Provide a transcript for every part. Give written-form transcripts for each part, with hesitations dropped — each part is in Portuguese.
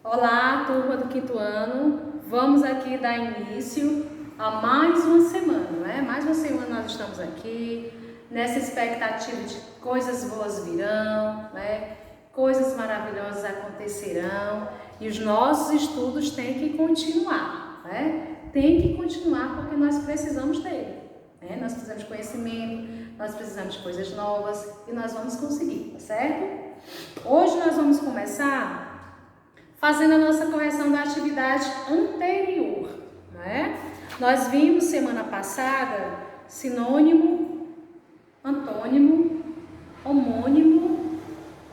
Olá, turma do quinto ano. Vamos aqui dar início a mais uma semana, né? Mais uma semana nós estamos aqui nessa expectativa de coisas boas virão, né? Coisas maravilhosas acontecerão e os nossos estudos têm que continuar, né? Tem que continuar porque nós precisamos dele, né? Nós precisamos de conhecimento, nós precisamos de coisas novas e nós vamos conseguir, tá certo? Hoje nós vamos começar fazendo a nossa correção da atividade anterior, né? Nós vimos semana passada sinônimo, antônimo, homônimo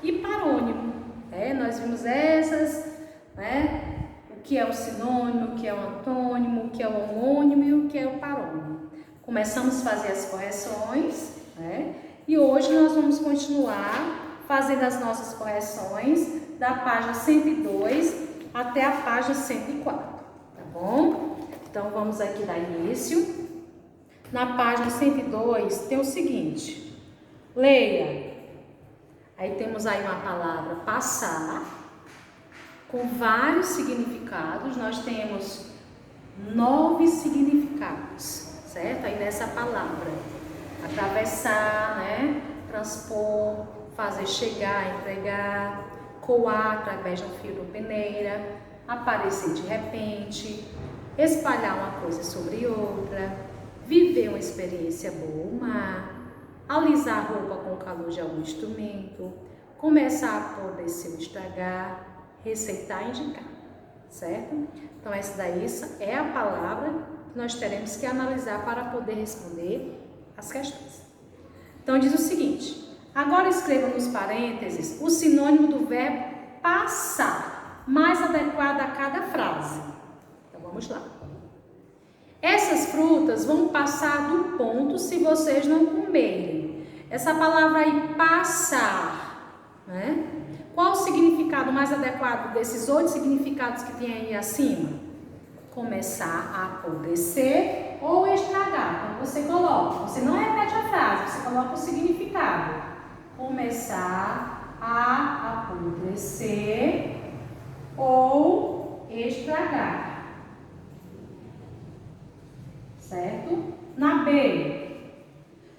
e parônimo, né? Nós vimos essas, né? O que é o sinônimo, o que é o antônimo, o que é o homônimo e o que é o parônimo. Começamos a fazer as correções, né? E hoje nós vamos continuar fazendo as nossas correções da página 102 até a página 104, tá bom? Então, vamos aqui dar início. Na página 102 tem o seguinte, leia. Aí temos aí uma palavra passar, com vários significados. Nós temos 9 significados, certo? Aí nessa palavra, atravessar, né? Transpor, fazer chegar, entregar, coar através de um fio ou peneira, aparecer de repente, espalhar uma coisa sobre outra, viver uma experiência boa ou má, alisar a roupa com o calor de algum instrumento, começar a apodrecer ou estragar, receitar e indicar, certo? Então essa daí é a palavra que nós teremos que analisar para poder responder as questões. Então diz o seguinte: agora escreva nos parênteses o sinônimo do verbo passar, mais adequado a cada frase. Então vamos lá. Essas frutas vão passar do ponto se vocês não comerem. Essa palavra aí, passar, né? Qual o significado mais adequado desses 8 significados que tem aí acima? Começar a apodrecer ou estragar. Então você coloca, você não repete a frase, você coloca o significado. Começar a apodrecer ou estragar. Certo? Na B,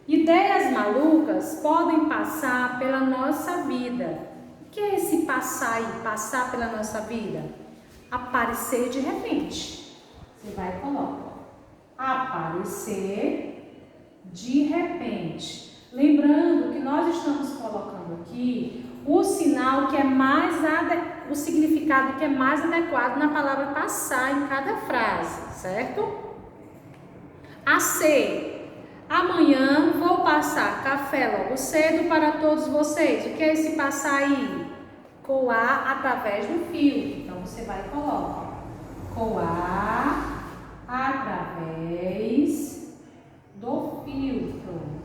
ideias malucas podem passar pela nossa vida. O que é esse passar aí? Passar pela nossa vida? Aparecer de repente. Você vai e coloca. Aparecer de repente. Lembrando que nós estamos colocando aqui o sinal que é mais o significado que é mais adequado na palavra passar em cada frase, certo? A C, amanhã vou passar café logo cedo para todos vocês. O que é esse passar aí? Coar através do fio. Então você vai e coloca. Coar através do filtro.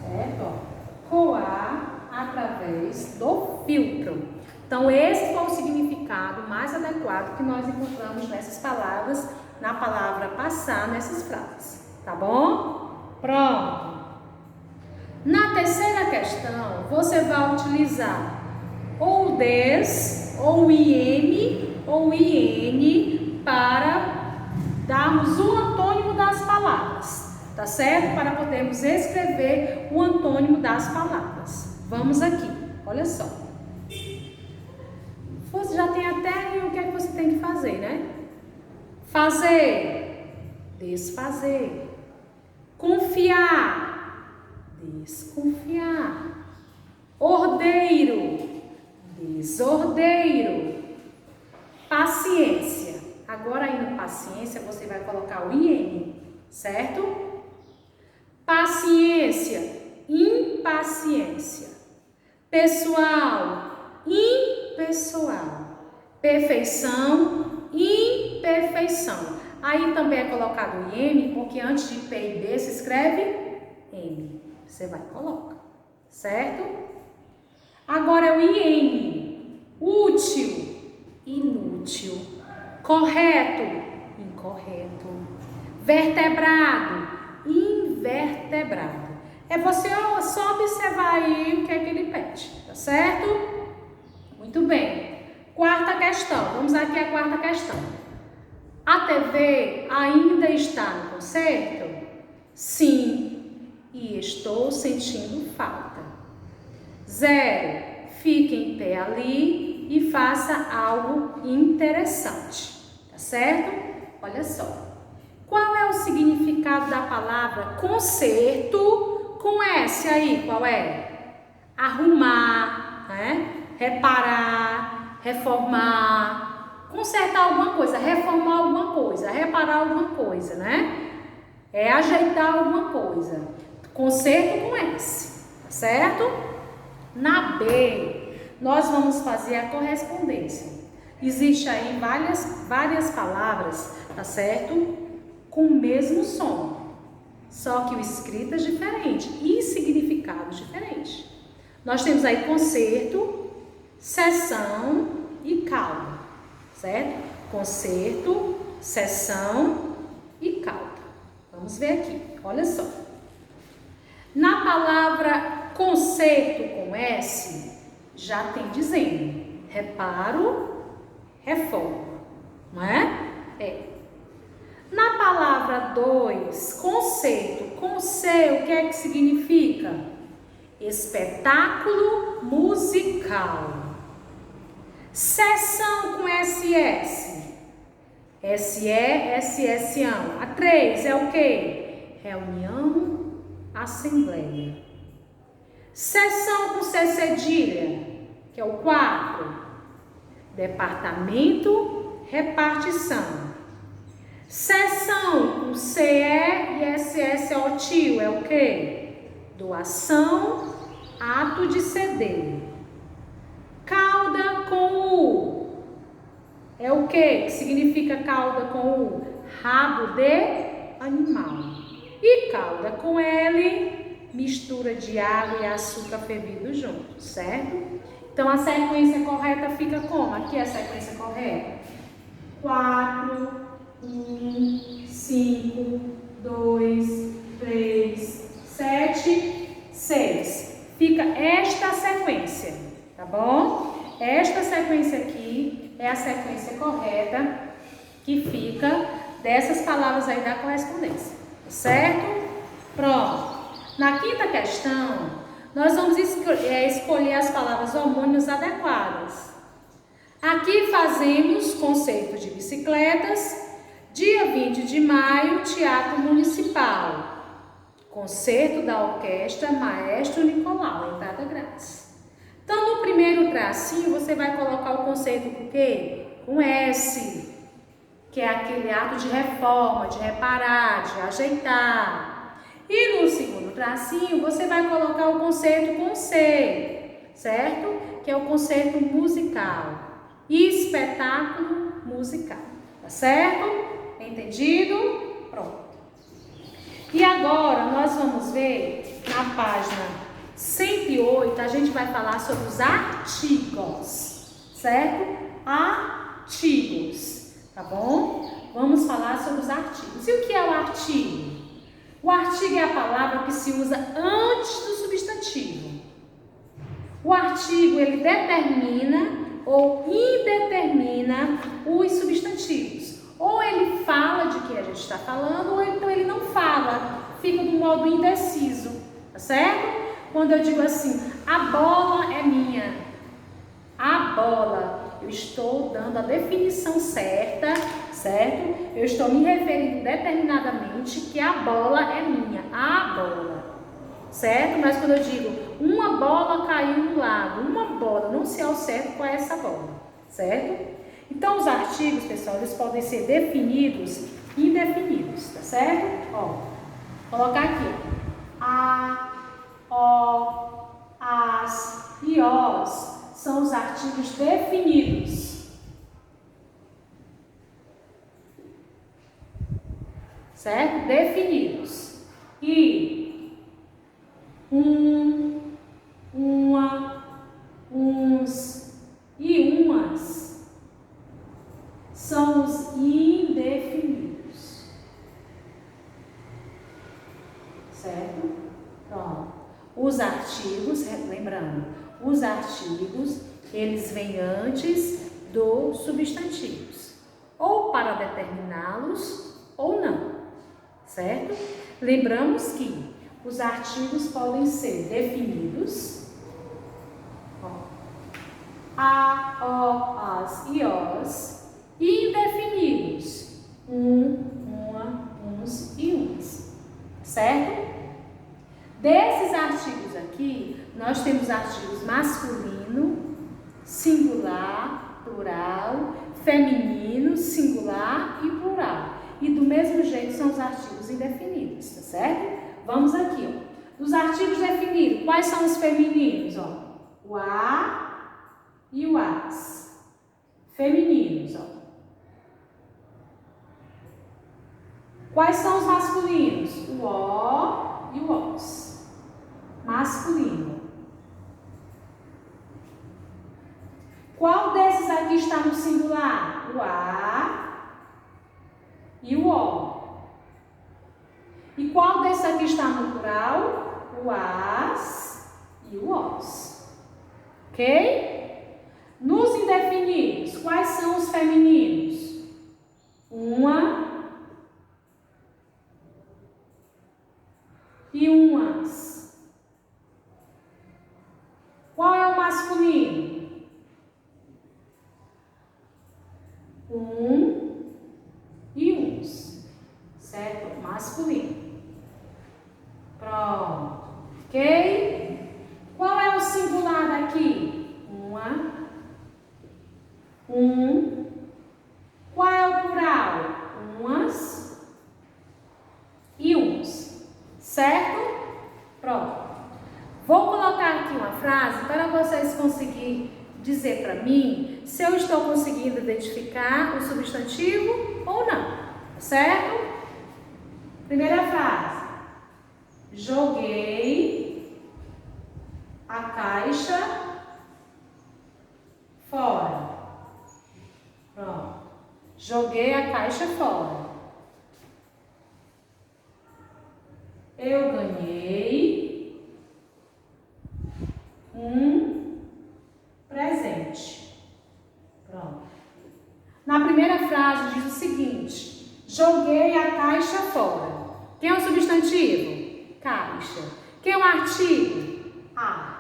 Certo? Coar através do filtro. Então esse foi o significado mais adequado que nós encontramos nessas palavras, na palavra passar, nessas frases, tá bom? Pronto. Na terceira questão, você vai utilizar ou des, ou im, ou in para darmos o antônimo das palavras, tá certo? Para podermos escrever o antônimo das palavras. Vamos aqui, olha só. Você já tem até o que é que você tem que fazer, né? Fazer, desfazer. Confiar, desconfiar. Ordeiro, desordeiro. Paciência. Agora aí no paciência você vai colocar o IN, certo? Paciência, impaciência. Pessoal, impessoal. Perfeição, imperfeição. Aí também é colocado o IM, porque antes de P e B se escreve M. Você vai e coloca, certo? Agora é o IN. Útil, inútil. Correto, incorreto. Vertebrado, invertebrado. É você só observar aí o que é que ele pede, tá certo? Muito bem. Quarta questão. Vamos aqui à quarta questão. A TV ainda está no concerto? Sim, e estou sentindo falta. 0. Fique em pé ali e faça algo interessante. Tá certo? Olha só. Qual é o significado da palavra conserto com S aí? Qual é? Arrumar, né? Reparar, reformar, consertar alguma coisa, reformar alguma coisa, reparar alguma coisa, né? É ajeitar alguma coisa. Conserto com S, tá certo? Na B, nós vamos fazer a correspondência. Existe aí várias palavras, tá certo? Com o mesmo som, só que o escrito é diferente e significado diferente. Nós temos aí concerto, sessão e cauda, certo? Concerto, sessão e cauda. Vamos ver aqui, olha só. Na palavra concerto com S, já tem dizendo reparo, reforma, não é? Na palavra 2, concerto, com C, o que é que significa? Espetáculo musical. Sessão com SS. SE-SSão. A 3 é o quê? Reunião, assembleia. Sessão com C cedilha, que é o 4. Departamento, repartição. Sessão com CE e SSO tio é o quê? Doação, ato de ceder. Cauda com U é o quê? Que significa cauda com U? Rabo de animal. E cauda com L, mistura de água e açúcar fervido juntos, certo? Então a sequência correta fica como? Aqui é a sequência correta. 4, 1, 5, 2, 3, 7, 6. Fica esta sequência, tá bom? Esta sequência aqui é a sequência correta que fica dessas palavras aí da correspondência, certo? Pronto. Na quinta questão, nós vamos escolher as palavras homônimas adequadas. Aqui fazemos concerto de bicicletas, dia 20 de maio, Teatro Municipal. Concerto da Orquestra Maestro Nicolau, entrada grátis. Então, no primeiro tracinho, você vai colocar o concerto com o quê? Com S, que é aquele ato de reforma, de reparar, de ajeitar. E no segundo tracinho, você vai colocar o concerto com C, certo? Que é o concerto musical. Espetáculo musical, tá certo? Entendido? Pronto. E agora nós vamos ver na página 108, a gente vai falar sobre os artigos, certo? Artigos, tá bom? Vamos falar sobre os artigos. E o que é o artigo? O artigo é a palavra que se usa antes do substantivo. O artigo, ele determina ou indetermina os substantivos. Ou ele fala de que a gente está falando, ou então ele não fala, fica do modo indeciso, tá certo? Quando eu digo assim, a bola é minha, a bola, eu estou dando a definição certa, certo? Eu estou me referindo determinadamente que a bola é minha, a bola. Certo? Mas quando eu digo uma bola caiu no lago, uma bola, não sei ao certo qual é essa bola, certo? Então, os artigos, pessoal, eles podem ser definidos e indefinidos, tá certo? Ó, colocar aqui. A, o, as e os são os artigos definidos. Certo? Definidos. E uma, uns e umas são os indefinidos. Certo? Pronto. Os artigos, lembrando, os artigos, eles eles vêm antes dos substantivos, ou para determiná-los ou não, certo? Lembramos que os artigos podem ser definidos, a, o, as e os, e indefinidos, uma, uns e uns, certo? Desses artigos aqui, nós temos artigos masculino, singular, plural, feminino, singular e plural. E do mesmo jeito são os artigos indefinidos, tá certo? Vamos aqui, ó. Dos artigos definidos, quais são os femininos, ó? O a e o as. Femininos, ó. Quais são os masculinos? O o e o os. Masculino. Qual desses aqui está no singular? O a e o o. E qual desses aqui está no plural? O as e o os. Ok? Nos indefinidos, quais são os femininos? Uma e umas. Qual é o masculino? Um e uns. Certo? Masculino. Pronto. Ok? Qual é o singular daqui? Uma. Um. Qual é o plural? Umas e uns. Certo? Pronto. Vou colocar aqui uma frase para vocês conseguirem dizer para mim se eu estou conseguindo identificar o substantivo ou não. Certo? Primeira frase. Joguei a caixa fora. Pronto. Joguei a caixa fora. Eu ganhei um presente. Pronto. Na primeira frase diz o seguinte: joguei a caixa fora. Quem é o substantivo? Caixa. Quem é o artigo? A.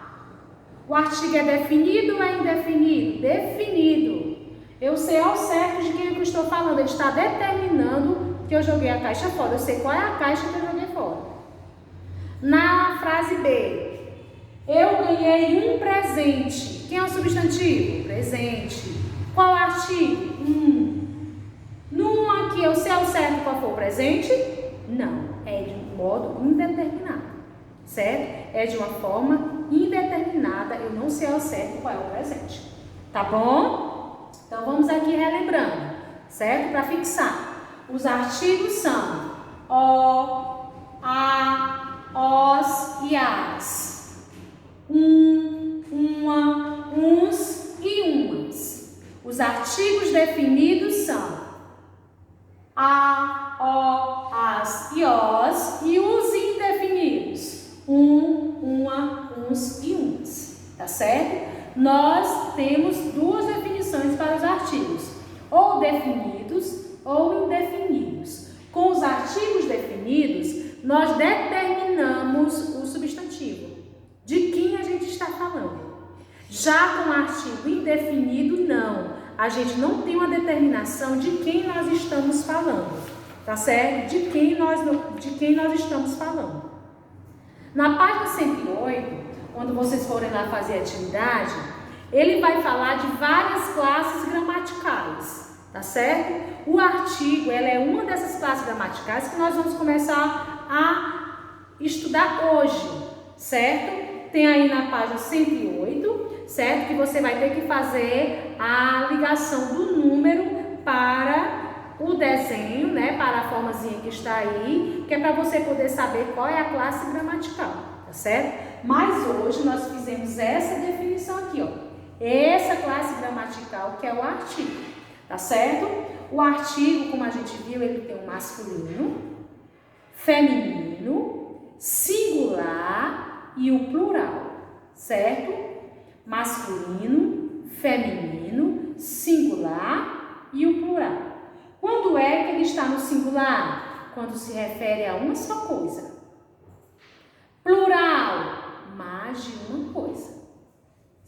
O artigo é definido ou é indefinido? Definido. Eu sei ao certo de quem é que eu estou falando. Ele está determinando que eu joguei a caixa fora. Eu sei qual é a caixa que eu joguei fora. Na frase B, eu ganhei um presente. Quem é o substantivo? Presente. Qual artigo? Num aqui, eu sei ao certo qual foi o presente? Não. É de um modo indeterminado. Certo? É de uma forma indeterminada. Eu não sei ao certo qual é o presente. Tá bom? Então vamos aqui relembrando. Certo? Para fixar. Os artigos são o, a, os e as. Uma, uns e umas. Os artigos definidos são a, o, as e os. E os indefinidos, uma, uns e umas. Tá certo? Nós temos duas definições para os artigos, ou definidos ou indefinidos. Com os artigos definidos, nós determinamos o substantivo, de quem a gente está falando. Já com o artigo indefinido, não. A gente não tem uma determinação de quem nós estamos falando, tá certo? De quem nós estamos falando. Na página 108, quando vocês forem lá fazer a atividade, ele vai falar de várias classes gramaticais, tá certo? O artigo, ela é uma dessas classes gramaticais que nós vamos começar a estudar hoje, certo? Tem aí na página 108, certo? Que você vai ter que fazer a ligação do número para o desenho, né? Para a formazinha que está aí, que é para você poder saber qual é a classe gramatical, tá certo? Mas hoje nós fizemos essa definição aqui, ó. Essa classe gramatical que é o artigo, tá certo? O artigo, como a gente viu, ele tem o masculino, feminino, singular e o plural, certo? Masculino, feminino, singular e o plural. Quando é que ele está no singular? Quando se refere a uma só coisa. Plural, mais de uma coisa.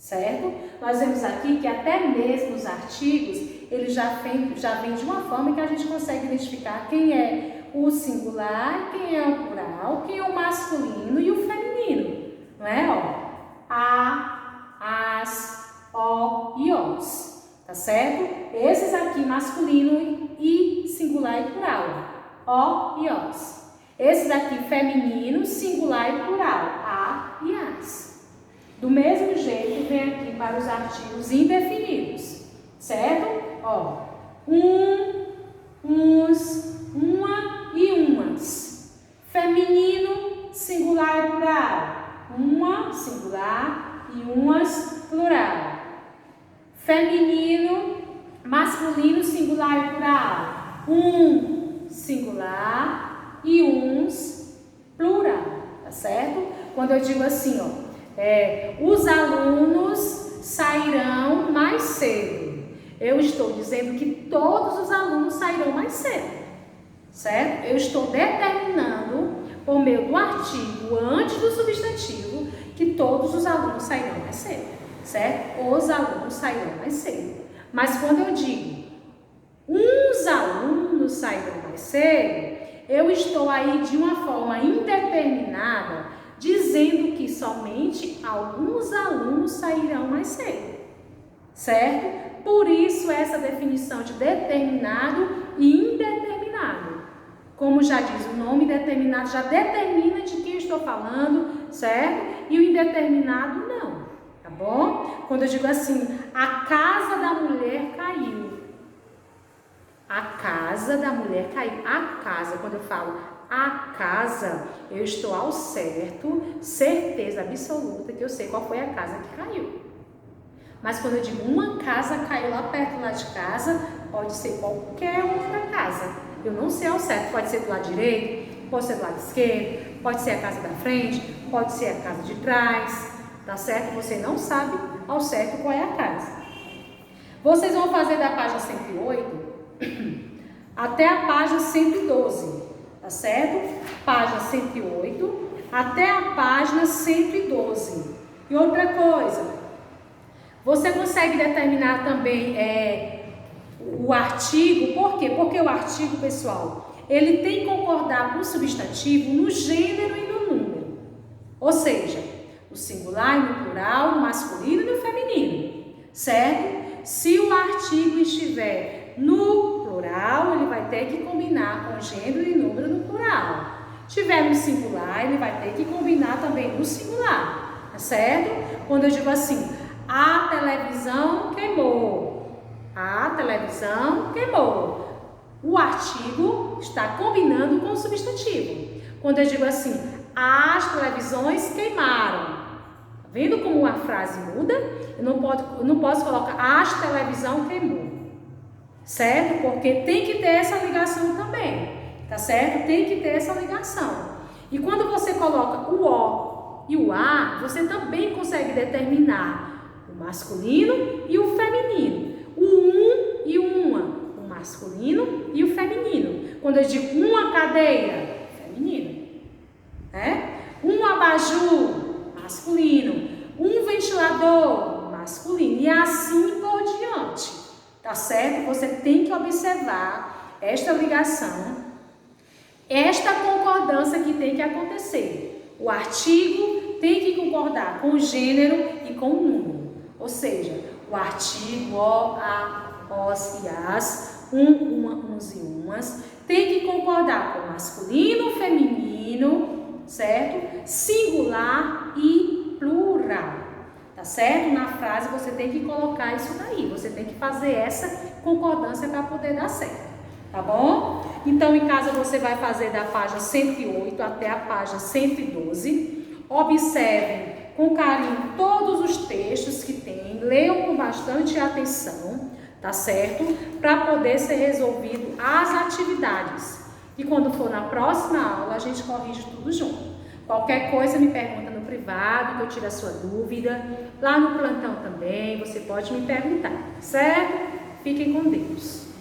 Certo? Nós vemos aqui que até mesmo os artigos, ele já vem de uma forma que a gente consegue identificar quem é o singular, quem é o plural, quem é o masculino e o feminino. Não é? Ó, a, as, o e os. Tá certo? Esses aqui, masculino e singular e plural. O e os. Esses aqui, feminino, singular e plural. A e as. Do mesmo jeito, vem aqui para os artigos indefinidos, certo? Ó, uns, uma e umas. Feminino, singular e plural. Uma, singular e umas, plural. Feminino, masculino, singular e plural. Um, singular e uns, plural, tá certo? Quando eu digo assim, ó. Os alunos sairão mais cedo. Eu estou dizendo que todos os alunos sairão mais cedo, certo? Eu estou determinando, por meio do artigo antes do substantivo, que todos os alunos sairão mais cedo, certo? Os alunos sairão mais cedo. Mas quando eu digo uns alunos sairão mais cedo, eu estou aí de uma forma indeterminada, dizendo que somente alguns alunos sairão mais cedo, certo? Por isso essa definição de determinado e indeterminado. Como já diz o nome, determinado já determina de quem eu estou falando, certo? E o indeterminado não, tá bom? Quando eu digo assim, a casa da mulher caiu. A casa da mulher caiu. A casa, quando eu falo a casa, eu estou ao certo, certeza absoluta que eu sei qual foi a casa que caiu. Mas quando eu digo uma casa caiu lá perto lá de casa, pode ser qualquer outra casa. Eu não sei ao certo, pode ser do lado direito, pode ser do lado esquerdo, pode ser a casa da frente, pode ser a casa de trás, tá certo? Você não sabe ao certo qual é a casa. Vocês vão fazer da página 108 até a página 112. Tá certo? Página 108 até a página 112. E outra coisa, você consegue determinar também o artigo. Por quê? Porque o artigo, pessoal, ele tem que concordar com o substantivo no gênero e no número. Ou seja, no singular e no plural, no masculino e no feminino. Certo? Se o artigo estiver no plural, ele vai ter que combinar com gênero e número no plural. Se tiver no singular, ele vai ter que combinar também no singular, tá certo? Quando eu digo assim, a televisão queimou. A televisão queimou. O artigo está combinando com o substantivo. Quando eu digo assim, as televisões queimaram. Tá vendo como a frase muda? Eu não posso colocar as televisão queimou. Certo? Porque tem que ter essa ligação também, tá certo? Tem que ter essa ligação. E quando você coloca o O e o A, você também consegue determinar o masculino e o feminino. O um e o uma, o masculino e o feminino. Quando eu digo uma cadeira, feminino. Um abajur, masculino. Um ventilador, masculino. E assim por diante. Tá certo? Você tem que observar esta ligação, esta concordância que tem que acontecer. O artigo tem que concordar com o gênero e com o número. Ou seja, o artigo, o, a, os e as, uma, uns e umas, tem que concordar com o masculino, feminino, certo? Singular e plural. Tá certo? Na frase você tem que colocar isso daí, você tem que fazer essa concordância para poder dar certo, tá bom? Então, em casa você vai fazer da página 108 até a página 112. Observem com carinho todos os textos que tem, leiam com bastante atenção, tá certo? Para poder ser resolvido as atividades. E quando for na próxima aula, a gente corrige tudo junto. Qualquer coisa me pergunta no privado, que eu tiro a sua dúvida. Lá no plantão também, você pode me perguntar, certo? Fiquem com Deus.